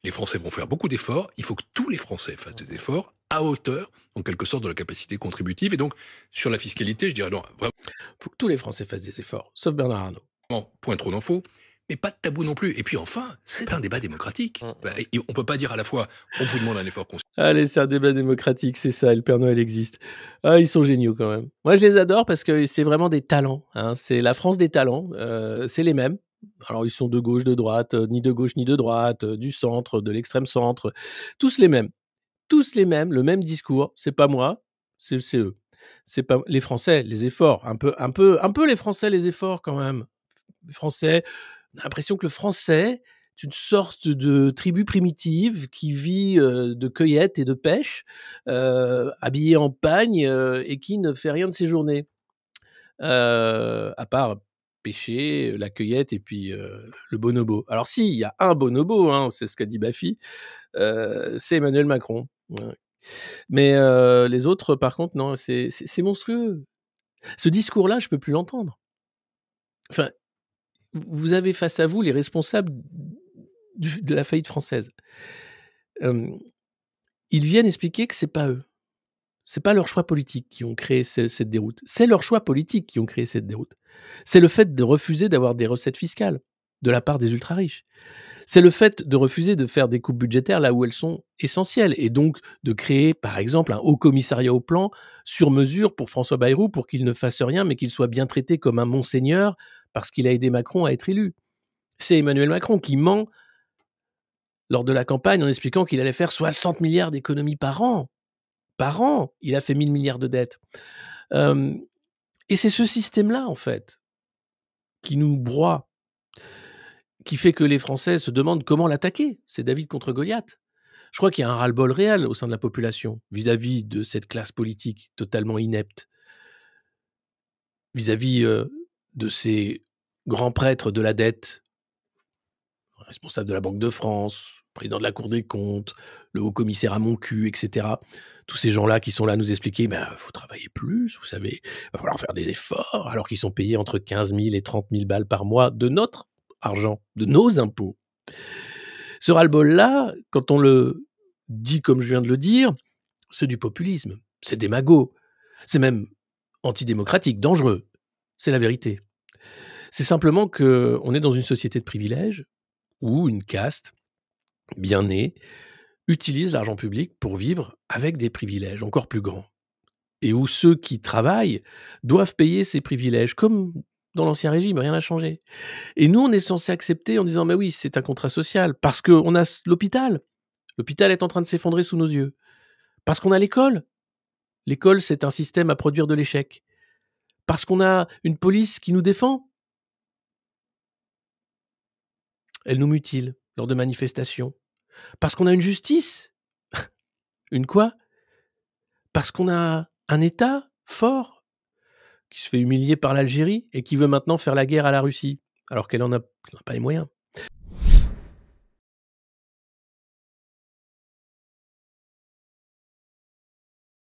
Les Français vont faire beaucoup d'efforts. Il faut que tous les Français fassent des efforts à hauteur, en quelque sorte, de la capacité contributive. Et donc, sur la fiscalité, je dirais non, Faut que tous les Français fassent des efforts, sauf Bernard Arnault. vraiment, point trop d'infos, mais pas de tabou non plus. Et puis enfin, c'est un débat démocratique. Mmh Bah, mh. et on peut pas dire à la fois, on vous demande un effort Allez, c'est un débat démocratique, c'est ça et le Père Noël existe. Ah, ils sont géniaux quand même. Moi, je les adore parce que c'est vraiment des talents, hein. C'est la France des talents, c'est les mêmes. Alors ils sont de gauche, de droite, ni de gauche ni de droite, du centre, de l'extrême centre, tous les mêmes. Tous les mêmes, le même discours. C'est pas moi, c'est eux. C'est pas les Français, les efforts, un peu les Français, les efforts quand même. Les Français, on a l'impression que le Français, est une sorte de tribu primitive qui vit, de cueillette et de pêche, habillé en pagne, et qui ne fait rien de ses journées. À part pêcher, la cueillette et puis, le bonobo. Alors si, il y a un bonobo, hein, c'est ce qu'a dit Baffy, c'est Emmanuel Macron. Ouais. Mais, les autres par contre non, c'est monstrueux. Ce discours-là, je peux plus l'entendre. Enfin, vous avez face à vous les responsables du de la faillite française. Hem, Ils viennent expliquer que c'est pas eux. C'est pas leurs choix politiques qui ont créé cette déroute. C'est leurs choix politiques qui ont créé cette déroute. C'est le fait de refuser d'avoir des recettes fiscales de la part des ultra riches. C'est le fait de refuser de faire des coupes budgétaires là où elles sont essentielles et donc de créer, par exemple, un haut commissariat au plan sur mesure pour François Bayrou pour qu'il ne fasse rien, mais qu'il soit bien traité comme un monseigneur parce qu'il a aidé Macron à être élu. C'est Emmanuel Macron qui ment lors de la campagne en expliquant qu'il allait faire 60 milliards d'économies par an. Par an, il a fait 1 000 milliards de dettes. Hem Et c'est ce système-là, en fait, qui nous broie, qui fait que les Français se demandent comment l'attaquer. C'est David contre Goliath. Je crois qu'il y a un ras-le-bol réel au sein de la population vis-à-vis de cette classe politique totalement inepte, vis-à-vis, de ces grands prêtres de la dette, responsable de la Banque de France, président de la Cour des comptes, le haut commissaire à mon cul, et cetera. Tous ces gens-là qui sont là à nous expliquer: «Ben, faut travailler plus, vous savez, va falloir faire des efforts», alors qu'ils sont payés entre 15 000 et 30 000 balles par mois de notre argent, de nos impôts. Ce ras-le-bol-là, quand on le dit comme je viens de le dire, c'est du populisme, c'est démago, c'est même antidémocratique, dangereux. C'est la vérité. C'est simplement qu'on est dans une société de privilèges où une caste bien née utilise l'argent public pour vivre avec des privilèges encore plus grands et où ceux qui travaillent doivent payer ces privilèges comme dans l'ancien régime, rien n'a changé. Et nous, on est censé accepter en disant: «Mais oui, c'est un contrat social», parce qu'on a l'hôpital. L'hôpital est en train de s'effondrer sous nos yeux. Parce qu'on a l'école. L'école, c'est un système à produire de l'échec. Parce qu'on a une police qui nous défend. Elle nous mutile lors de manifestations. Parce qu'on a une justice. Une quoi? Parce qu'on a un État fort qui se fait humilier par l'Algérie et qui veut maintenant faire la guerre à la Russie, alors qu'elle en a pas les moyens.